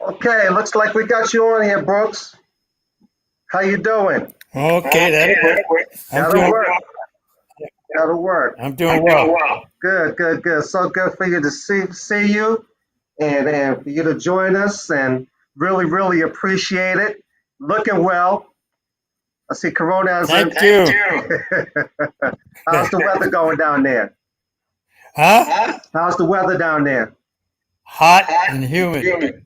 Okay, looks like we got you on here, Brooks. How you doing? Okay, that'll work. I'm That'll doing. work. That'll work. I'm doing well. Good, good, good. So good for you to see you and for you to join us and really appreciate it. Looking well. I see Corona is in. Thank you. How's the weather going down there? Huh? How's the weather down there? Hot and humid.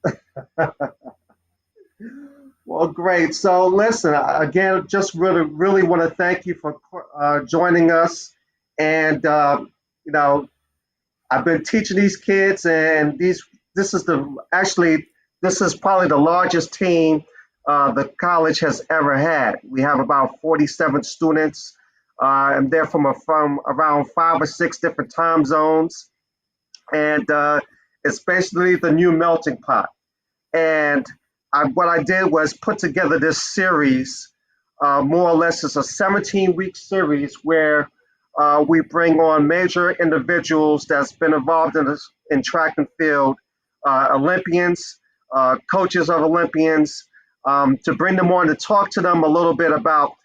Well, great. So, listen, again, just really want to thank you for joining us. And you know, I've been teaching these kids, and this is this is probably the largest team the college has ever had. We have about 47 students, and they're from around 5 or 6 different time zones, and it's basically the new melting pot. And what I did was put together this series. More or less, it's a 17-week series where we bring on major individuals that's been involved in track and field, Olympians, coaches of Olympians, to bring them on to talk to them a little bit about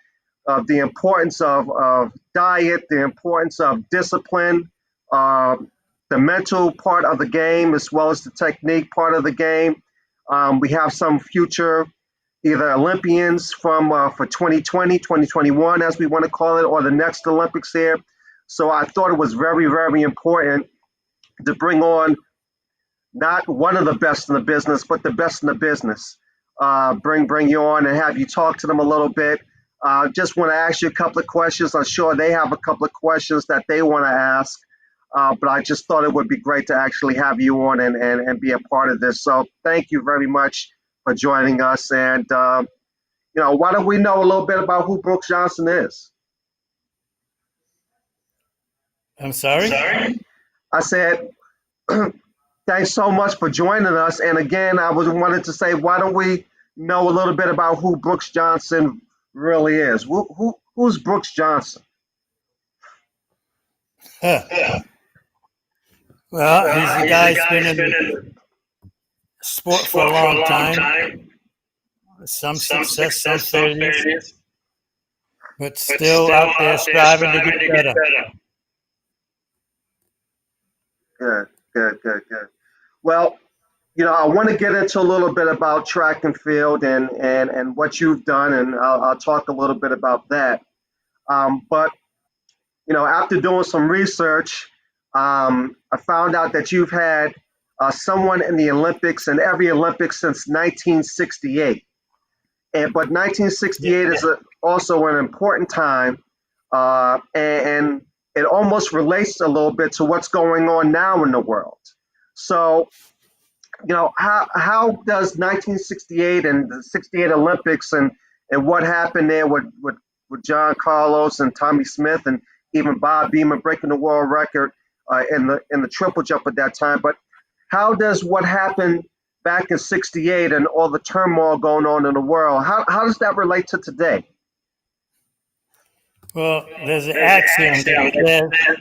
the importance of diet, the importance of discipline, the mental part of the game, as well as the technique part of the game. We have some future either Olympians for 2020, 2021, as we want to call it, or the next Olympics here. So I thought it was very important to bring on not one of the best in the business, but the best in the business. Bring you on and have you talk to them a little bit. Just want to ask you a couple of questions. I'm sure they have a couple of questions that they want to ask. But I just thought it would be great to actually have you on and be a part of this. So thank you very much for joining us. And, why don't we know a little bit about who Brooks Johnson is? I'm sorry? I said, thanks so much for joining us. And again, I wanted to say, why don't we know a little bit about who Brooks Johnson really is? Who's Brooks Johnson? Huh. Well, he's a guy who's been in sport for a long time. Some success, some failures, but still out there striving to get better. Good. Well, I want to get into a little bit about track and field and what you've done, and I'll talk a little bit about that. But after doing some research, I found out that you've had someone in the Olympics and every Olympics since 1968. But 1968 is also an important time, and it almost relates a little bit to what's going on now in the world. So, how does 1968 and the 68 Olympics and what happened there with John Carlos and Tommy Smith and even Bob Beamon breaking the world record in the triple jump at that time, but how does what happened back in 68 and all the turmoil going on in the world, how does that relate to today? Well, there's an axiom that says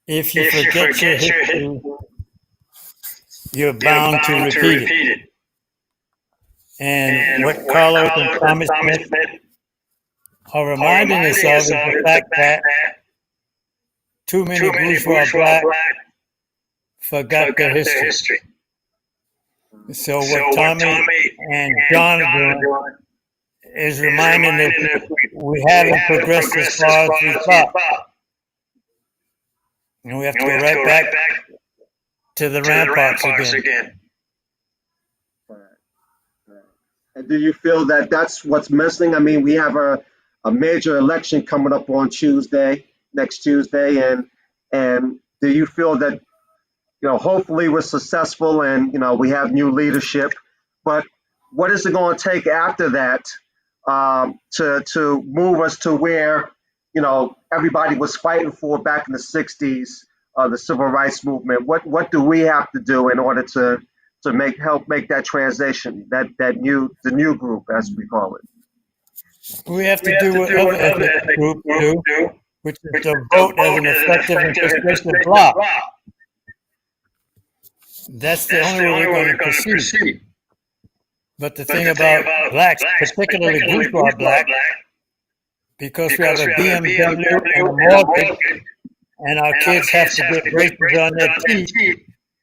if you forget your history, you're bound to repeat it. And what Carlos and Tommy Smith are reminding us of is the fact that too many bourgeois black forgot their history. So what Tommy and John are doing is reminding us that we haven't progressed as far as we thought. And we have to go right back to the ramparts again. And do you feel that that's what's missing? I mean, we have a major election coming up on next Tuesday, and do you feel that hopefully we're successful and we have new leadership, but what is it going to take after that to move us to where everybody was fighting for back in the 60s, the civil rights movement? What do we have to do in order to help make that transition, the new group, as we call it? We have to do what other ethnic groups do, which is to vote as an effective and persuasive bloc. That's the only way we're going to proceed. But the thing about blacks, particularly bourgeois black, because we have a BMW and a mortgage, and our kids have to get braces on their teeth,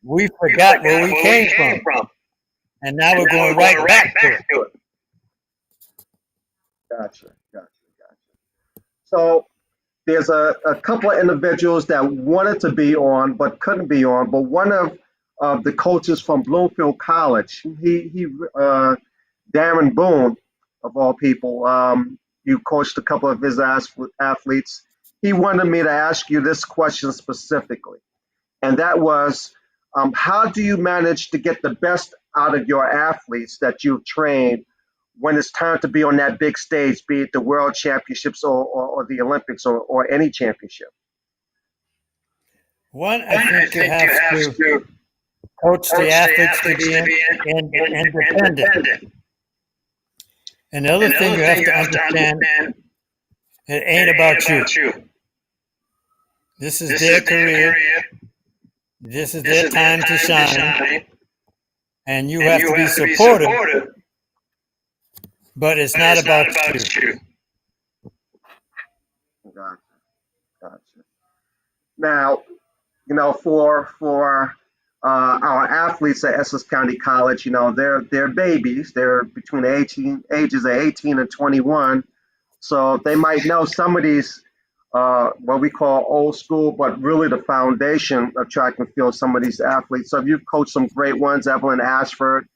we forgot where we came from. And now we're going right back to it. Gotcha. So there's a couple of individuals that wanted to be on but couldn't be on. But one of the coaches from Bloomfield College, he Darren Boone, of all people, you coached a couple of his athletes. He wanted me to ask you this question specifically, and that was, how do you manage to get the best out of your athletes that you've trained when it's time to be on that big stage, be it the World Championships or the Olympics or any championship? One, I think you have to coach the athletes to be independent. And the other thing you have to understand, it ain't about you. This is their career. This is their time to shine. And you have to be supportive. But it's not about you. Gotcha. Now, for our athletes at Essex County College, they're babies. They're between ages of 18 and 21. So they might know some of these, what we call old school, but really the foundation of track and field, some of these athletes. So you've coached some great ones, Evelyn, Ashford.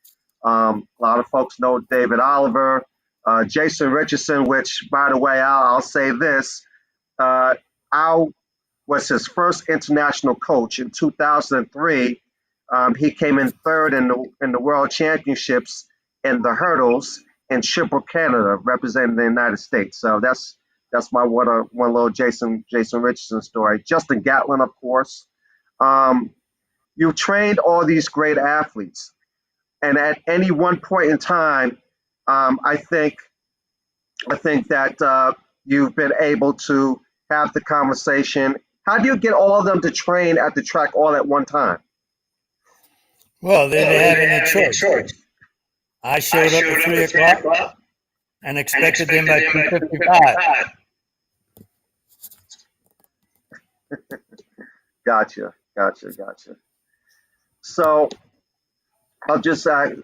A lot of folks know David Oliver, Jason Richardson, which, by the way, I'll say this. I was his first international coach in 2003. He came in third in the World Championships in the hurdles in Cheesborough, Canada, representing the United States. So that's my one little Jason Richardson story. Justin Gatlin, of course. You trained all these great athletes, and at any one point in time, I think that you've been able to have the conversation. How do you get all of them to train at the track all at one time? Well, they didn't have any choice. I showed up at 3 o'clock and expected them by 2:55. Gotcha. So I'll just say,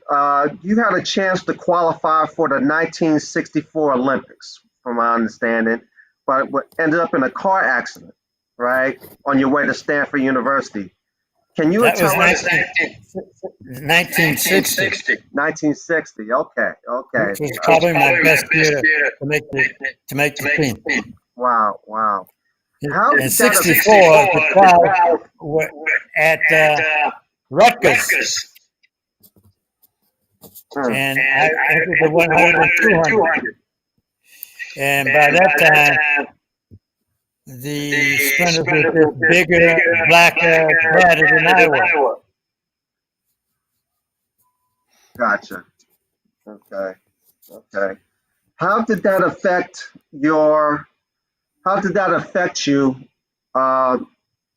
you had a chance to qualify for the 1964 Olympics, from my understanding, but ended up in a car accident, right, on your way to Stanford University. Can you tell us? 1960. 1960. Okay. Which was probably my best year to make the team. Wow. In 64, the crowd were at Rutgers. And I entered the 100 and 200. And by that time, the sprinters were just bigger, blacker, badder than I was. Gotcha. Okay. How did that affect you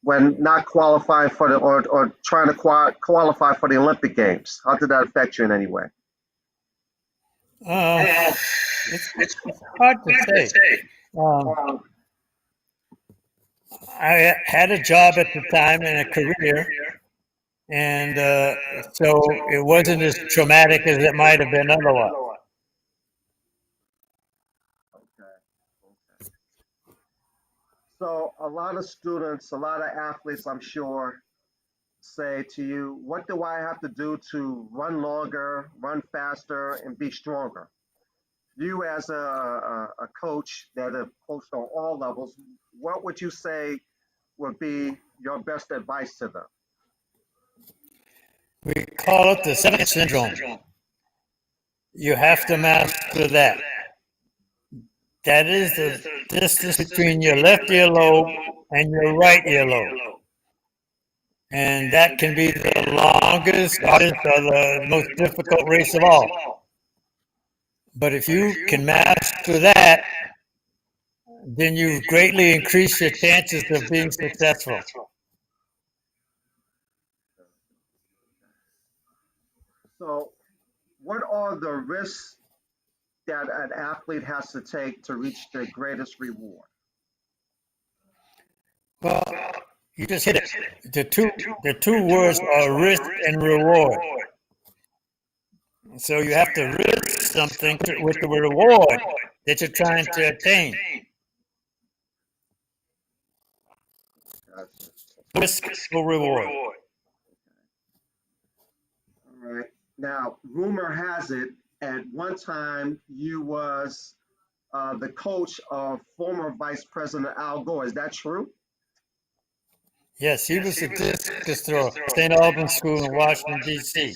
when not qualifying for the or trying to qualify for the Olympic Games? How did that affect you in any way? It's hard to say. I had a job at the time and a career, and so it wasn't as traumatic as it might have been otherwise. Okay. So a lot of students, a lot of athletes, I'm sure, say to you, what do I have to do to run longer, run faster, and be stronger? You as a coach that have coached on all levels, what would you say would be your best advice to them? We call it the 7 syndrome. You have to master that. That is the distance between your left earlobe and your right earlobe. And that can be the longest, hardest, or the most difficult race of all. But if you can master that, then you've greatly increased your chances of being successful. So, what are the risks that an athlete has to take to reach their greatest reward? Well, you just hit it. The two words are risk and reward. So you have to risk something with the reward that you're trying to attain. Gotcha. Risk or reward. All right. Now, rumor has it, at one time you was the coach of former Vice President Al Gore. Is that true? Yes, he was a discus thrower, St. Albans School in Washington, D.C.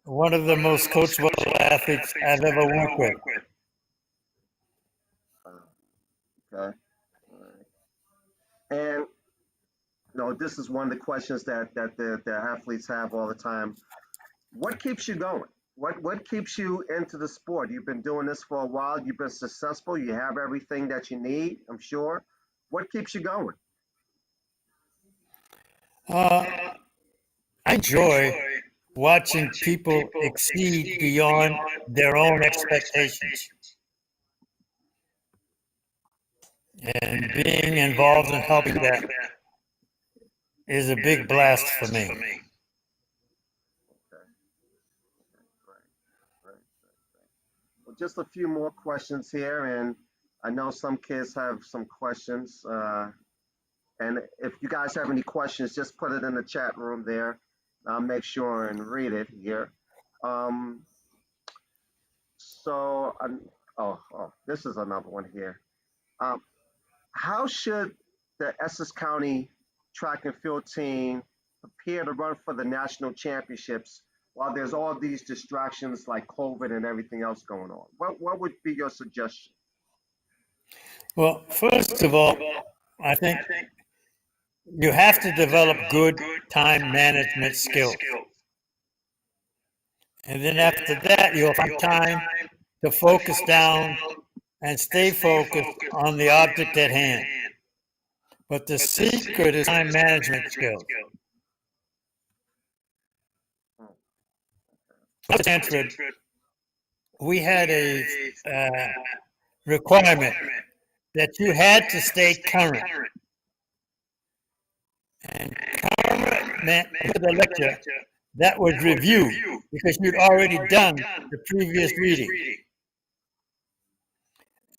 One of the most coachable athletes I've ever worked with. Okay. All right. And this is one of the questions that the athletes have all the time. What keeps you going? What keeps you into the sport? You've been doing this for a while. You've been successful. You have everything that you need, I'm sure. What keeps you going? I enjoy watching people exceed beyond their own expectations. And being involved in helping that is a big blast for me. Okay. Right. Well, just a few more questions here, and I know some kids have some questions. And if you guys have any questions, just put it in the chat room there. I'll make sure and read it here. This is another one here. How should the Essex County track and field team prepare to run for the national championships while there's all these distractions like COVID and everything else going on? What would be your suggestion? Well, first of all, I think you have to develop good time management skills. And then after that, you'll find time to focus down and stay focused on the object at hand. But the secret is time management skills. At Ashford, we had a requirement that you had to stay current. And current meant with a lecture that was review, because you'd already done the previous reading.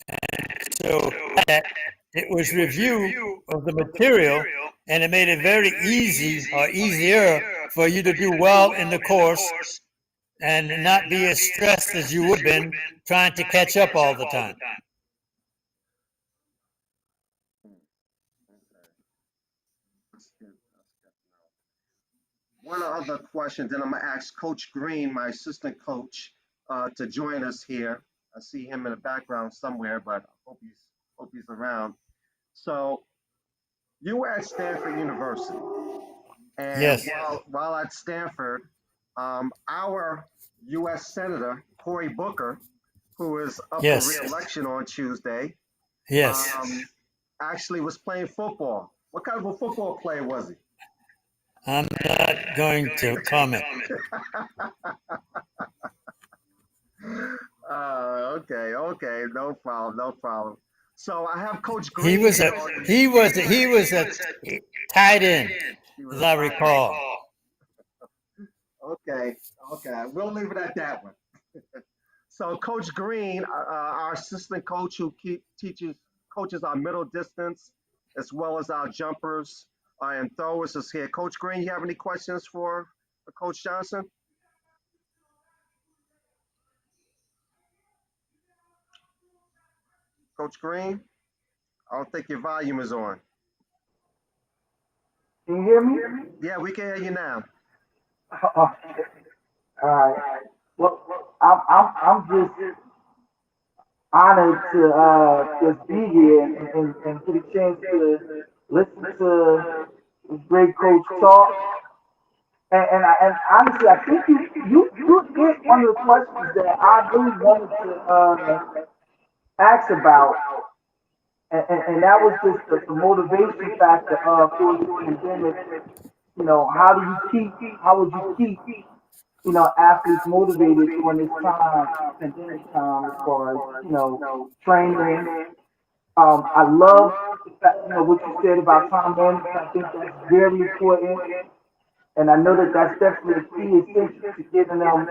And so that it was review of the material, and it made it very easy or easier for you to do well in the course and not be as stressed as you would have been trying to catch up all the time. One other question, then I'm going to ask Coach Green, my assistant coach, to join us here. I see him in the background somewhere, but I hope he's around. So you were at Stanford University. And yes. while at Stanford, our U.S. Senator, Cory Booker, who is up yes. for re-election on Tuesday, yes. Actually was playing football. What kind of a football player was he? I'm not going to comment. Okay, no problem. So I have Coach Green. He was a tight end, as I recall. Okay, we'll leave it at that one. So Coach Green, our assistant coach who coaches our middle distance as well as our jumpers and throwers is here. Coach Green, you have any questions for Coach Johnson? Coach Green, I don't think your volume is on. Can you hear me? Yeah, we can hear you now. All right. Well, I'm just honored to just be here and get a chance to listen to this great coach talk. And honestly, I think you hit one of the questions that I really wanted to ask about, and that was just the motivation factor of during the pandemic. You know, how would you keep athletes motivated during this time, pandemic time, as far as, training. I love the fact, what you said about time management. I think that's very important. And I know that that's definitely a key essential to getting them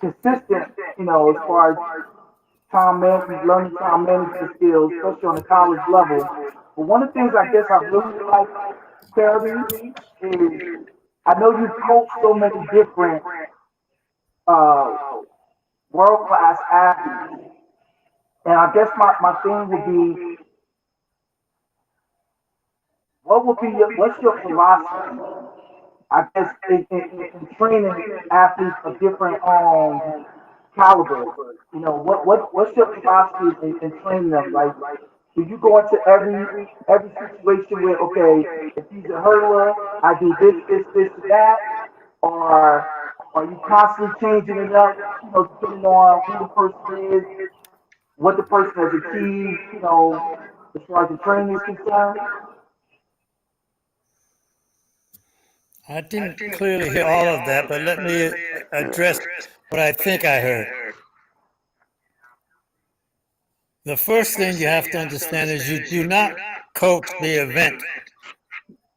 consistent, as far as time management, learning time management skills, especially on the college level. But one of the things I guess I really like, Terry, is I know you've coached so many different uh, world class athletes. And I guess my thing would be, what's your philosophy? I guess in training athletes of different calibers. What's your philosophy in training them? Like, do you go into every situation where, okay, if he's a hurdler, I do this, and that, or are you constantly changing it up, depending on who the person is, what the person has achieved, as far as the training is concerned? I didn't clearly hear all of that, but let me address what I think I heard. The first thing you have to understand is you do not coach the event.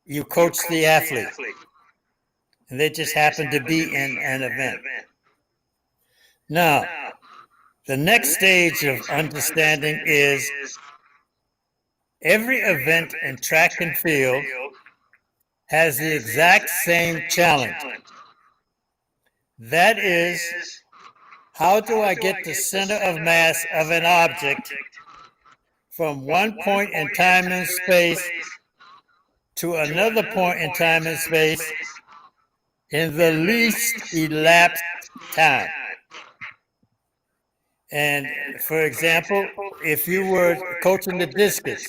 You coach the athlete. And they just happen to be in an event. Now, the next stage of understanding is every event in track and field has the exact same challenge. That is, how do I get the center of mass of an object from one point in time and space to another point in time and space in the least elapsed time? And for example, if you were coaching the discus,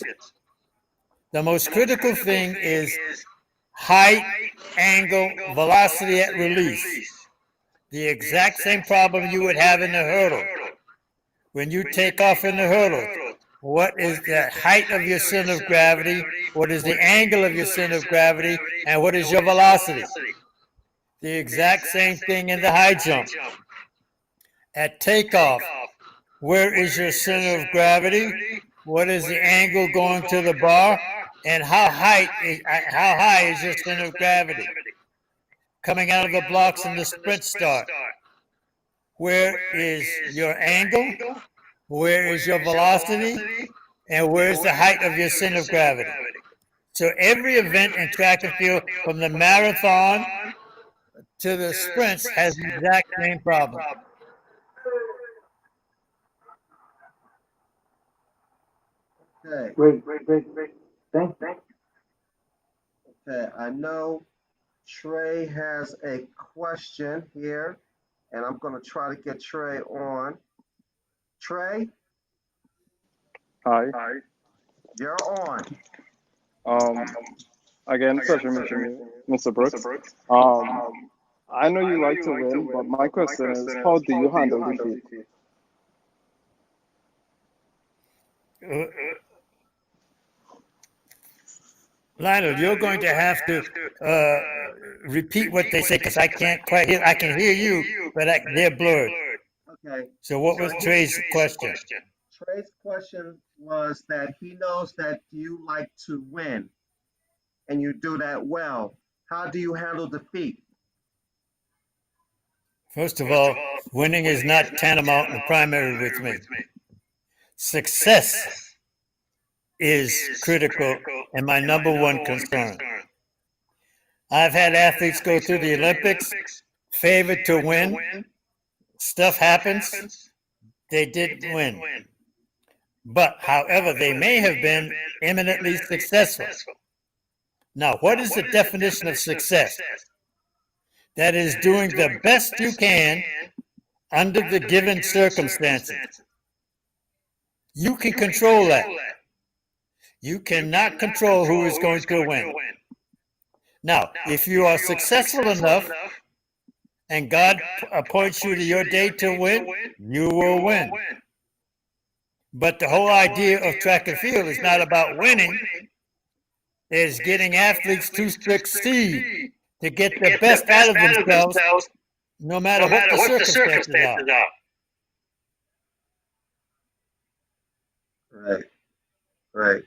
the most critical thing is height, angle, velocity at release. The exact same problem you would have in the hurdle. When you take off in the hurdle, what is the height of your center of gravity? What is the angle of your center of gravity? And what is your velocity? The exact same thing in the high jump. At takeoff, where is your center of gravity? What is the angle going to the bar? And how high is your center of gravity? Coming out of the blocks in the sprint start, where is your angle? Where is your velocity? And where is the height of your center of gravity? So every event in track and field, from the marathon to the sprints, has the exact same problem. Okay. Great. Thank you. Okay, I know Trey has a question here, and I'm going to try to get Trey on. Trey, Hi. you're on. Again, pleasure meeting you, Mr. Brooks. I know you like to win, but my question is, how do you handle defeat? Lionel, you're going to have to repeat what they say because I can't quite hear. I can hear you, but they're blurred. Okay. So what was Trey's question? Trey's question was that he knows that you like to win, and you do that well. How do you handle defeat? First of all, winning is not tantamount and primary with me. Success is critical and my number one concern. I've had athletes go through the Olympics, favored to win. Stuff happens, they didn't win. But, however, they may have been eminently successful. Now, what is the definition of success? That is doing the best you can under the given circumstances. You can control that. You cannot control who is going to win. Now, if you are successful enough and God appoints you to your day to win, you will win. But the whole idea of track and field is not about winning. It's getting athletes to succeed. to get the best out of themselves, no matter what the circumstances are. Right, right.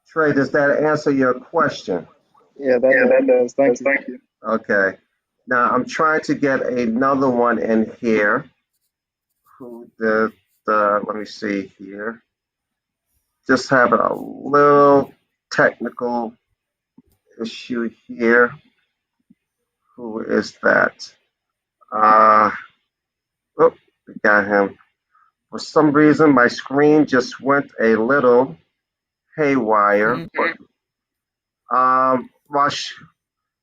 Trey, does that answer your question? Yeah, that does. Thank you. Okay. Now I'm trying to get another one in here. Who did let me see here. Just having a little technical issue here. Who is that? Oh, we got him. For some reason, my screen just went a little haywire. Rush,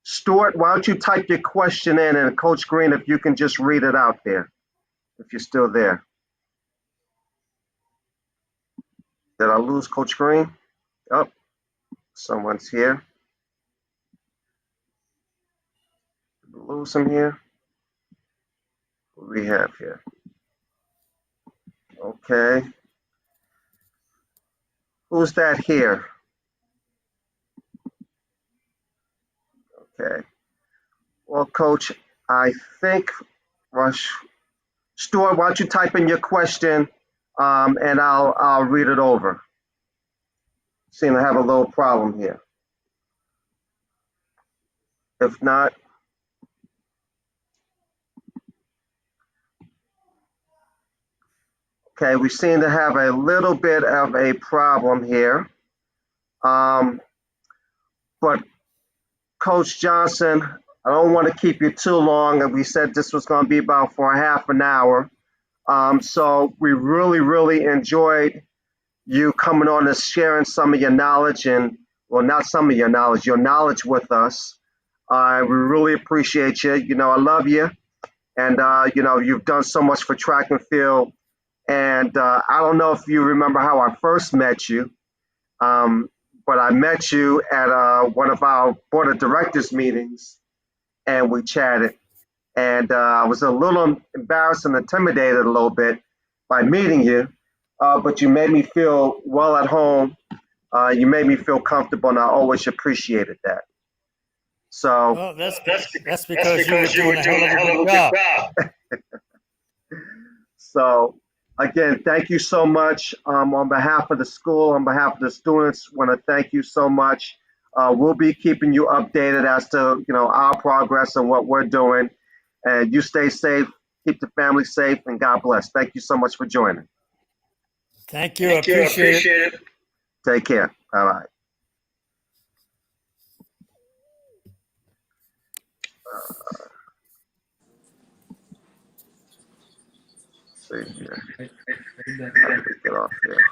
Stuart, why don't you type your question in, and Coach Green, if you can just read it out there, if you're still there. Did I lose Coach Green? Oh, someone's here. Did we lose him here? What do we have here? Okay. Who's that here? Okay. Well, Coach, I think, Rush, Stuart, why don't you type in your question, and I'll read it over. Seem to have a little problem here. If not, okay, we seem to have a little bit of a problem here. But Coach Johnson, I don't want to keep you too long. And we said this was going to be about for a half an hour. So we really, really enjoyed you coming on and sharing some of your knowledge, and, well, not some of your knowledge with us. We really appreciate you. You know, I love you. And, you know, you've done so much for track and field. And I don't know if you remember how I first met you, but I met you at one of our board of directors meetings, and we chatted. And I was a little embarrassed and intimidated a little bit by meeting you, but you made me feel well at home. You made me feel comfortable, and I always appreciated that. So, well, that's because you were doing a hell of a good job. So, again, thank you so much. On behalf of the school, on behalf of the students, want to thank you so much. We'll be keeping you updated as to, you know, our progress and what we're doing. And you stay safe, keep the family safe, and God bless. Thank you so much for joining. Thank you. Appreciate it. Take care. All right. See here. How do we get off here?